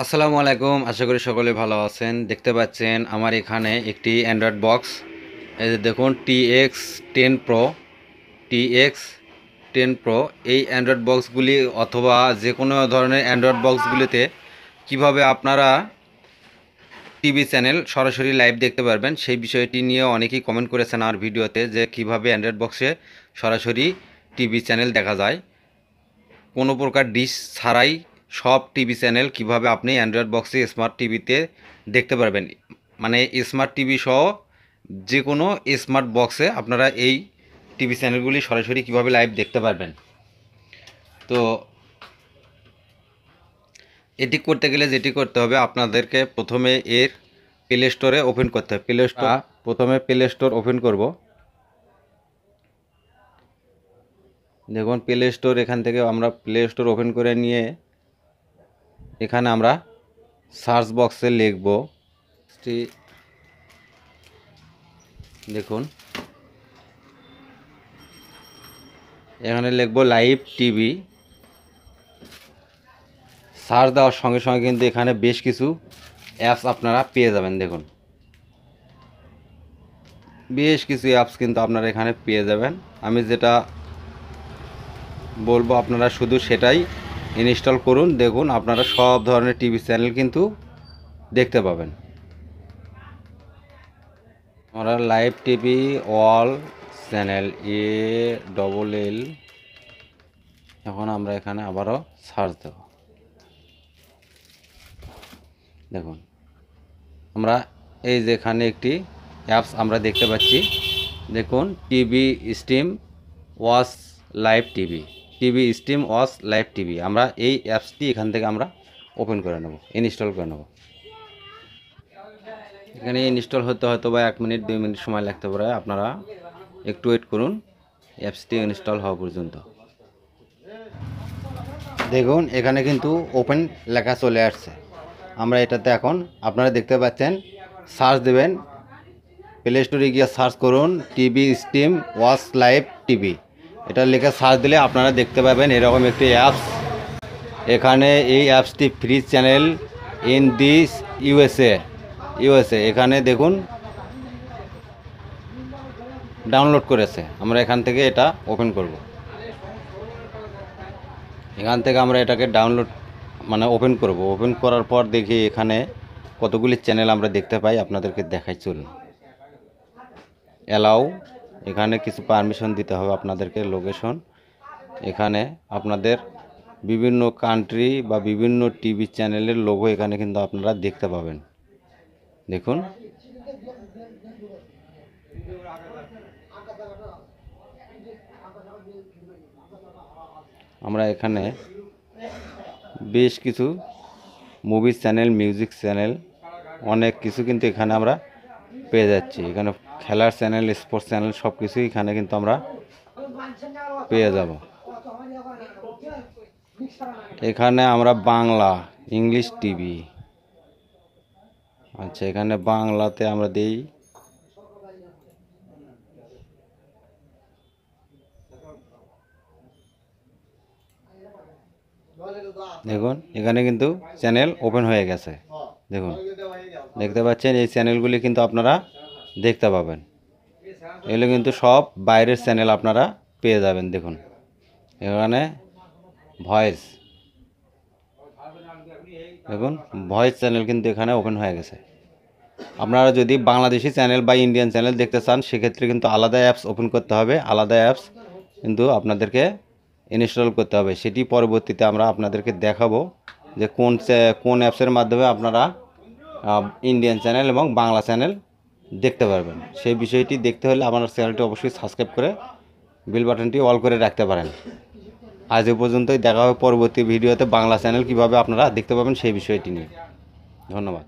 আসসালামু আলাইকুম, আশা করি সকলে ভালো আছেন। দেখতে পাচ্ছেন আমার এখানে একটি অ্যান্ড্রয়েড বক্স। এই যে দেখুন টিএক্স 10 প্রো। এই অ্যান্ড্রয়েড বক্সগুলি অথবা যে কোনো ধরনের অ্যান্ড্রয়েড বক্সগুলিতে কিভাবে আপনারা টিভি চ্যানেল সরাসরি লাইভ দেখতে পারবেন সেই বিষয়টি নিয়ে অনেকেই কমেন্ট করেছেন আমার ভিডিওতে, যে কিভাবে অ্যান্ড্রয়েড বক্সে সরাসরি টিভি চ্যানেল দেখা যায় কোনো প্রকার ডিশ ছাড়াই। সব টিভি চ্যানেল কিভাবে আপনি অ্যান্ড্রয়েড বক্সে স্মার্ট টিভিতে দেখতে পারবেন, মানে স্মার্ট টিভি সহ যে কোনো স্মার্ট বক্সে আপনারা এই টিভি চ্যানেলগুলি সরাসরি কিভাবে লাইভ দেখতে পারবেন। তো এটি করতে গেলে যেটি করতে হবে, আপনাদেরকে প্রথমে এর প্লে স্টোরে ওপেন করতে হবে। প্রথমে প্লে স্টোর ওপেন করব। দেখুন প্লে স্টোর, এখান থেকে আমরা প্লে স্টোর ওপেন করে নিয়ে এখানে আমরা সার্চ বক্সে লিখব, দেখুন এখানে লিখব লাইভ টিভি। সার্চ দেওয়ার সঙ্গে সঙ্গে কিন্তু এখানে বেশ কিছু অ্যাপস আপনারা পেয়ে যাবেন। দেখুন বেশ কিছু অ্যাপস কিন্তু আপনারা এখানে পেয়ে যাবেন। আমি যেটা বলবো আপনারা শুধু সেটাই ইনস্টল করুন। দেখুন আপনারা সব ধরনের টিভি চ্যানেল কিন্তু দেখতে পাবেন। আমরা live TV all channel ALL। এখন আমরা এখানে আবারও সার্চ দেব। দেখুন আমরা এই যেখানে একটি অ্যাপস আমরা দেখতে পাচ্ছি। দেখুন TV stream watch live TV. আমরা এই অ্যাপসটি এখান থেকে আমরা ওপেন করে নেব, ইনস্টল করে নেব। এখানে ইনস্টল হতে হয়তো বা 1 মিনিট 2 মিনিট সময় লাগতে পারে, আপনারা একটু ওয়েট করুন অ্যাপসটি ইনস্টল হওয়া পর্যন্ত। দেখুন এখানে কিন্তু ওপেন লেখা চলে আসছে। আমরা এটাতে এখন আপনারা দেখতে পাচ্ছেন, সার্চ দেবেন, প্লে স্টোরে গিয়ে সার্চ করুন TV stream watch live TV. এটা লিখে সার্চ দিলে আপনারা দেখতে পাবেন এরকম একটি অ্যাপস। এখানে এই অ্যাপসটি free channel in this USA. এখানে দেখুন ডাউনলোড করেছে। আমরা এখান থেকে এটা ওপেন করব। এখান থেকে আমরা এটাকে ডাউনলোড ওপেন করব। ওপেন করার পর দেখি এখানে কতগুলি চ্যানেল আমরা দেখতে পাই, আপনাদেরকে দেখাই চলুন। অ্যালাউ, এখানে কিছু পারমিশন দিতে হবে আপনাদেরকে। লোকেশন, এখানে আপনাদের বিভিন্ন কান্ট্রি বা বিভিন্ন টিভি চ্যানেলের লোগো এখানে কিন্তু আপনারা দেখতে পাবেন। দেখুন আমরা এখানে বেশ কিছু মুভি চ্যানেল, মিউজিক চ্যানেল, অনেক কিছু কিন্তু এখানে আমরা পেয়ে যাচ্ছি। এখানে খেলার চ্যানেল, স্পোর্টস চ্যানেল সব কিছুই এখানে কিন্তু আমরা পেয়ে যাব। এখানে আমরা বাংলা, ইংলিশ টিভি, আচ্ছা এখানে বাংলাতে আমরা দেই। দেখুন এখানে কিন্তু চ্যানেল ওপেন হয়ে গেছে। দেখুন দেখতে পাচ্ছেন এই চ্যানেলগুলি কিন্তু আপনারা দেখতে পাবেন। এগুলো কিন্তু সব বাইরের চ্যানেল আপনারা পেয়ে যাবেন। দেখুন এখানে ভয়েস, দেখুন ভয়েস চ্যানেল কিন্তু এখানে ওপেন হয়ে গেছে। আপনারা যদি বাংলাদেশি চ্যানেল বা ইন্ডিয়ান চ্যানেল দেখতে চান সেক্ষেত্রে কিন্তু আলাদা অ্যাপস ওপেন করতে হবে। আলাদা অ্যাপস কিন্তু আপনাদেরকে ইনস্টল করতে হবে। সেটি পরবর্তীতে আমরা আপনাদেরকে দেখাবো যে কোন অ্যাপসের মাধ্যমে আপনারা ইন্ডিয়ান চ্যানেল এবং বাংলা চ্যানেল দেখতে পারবেন। সেই বিষয়টি দেখতে হলে আপনার চ্যানেলটি অবশ্যই সাবস্ক্রাইব করে বেল বাটনটি অল করে রাখতে পারেন। আজ এ পর্যন্তই, দেখা হবে পরবর্তী ভিডিওতে বাংলা চ্যানেল কিভাবে আপনারা দেখতে পাবেন সেই বিষয়টি নিয়ে। ধন্যবাদ।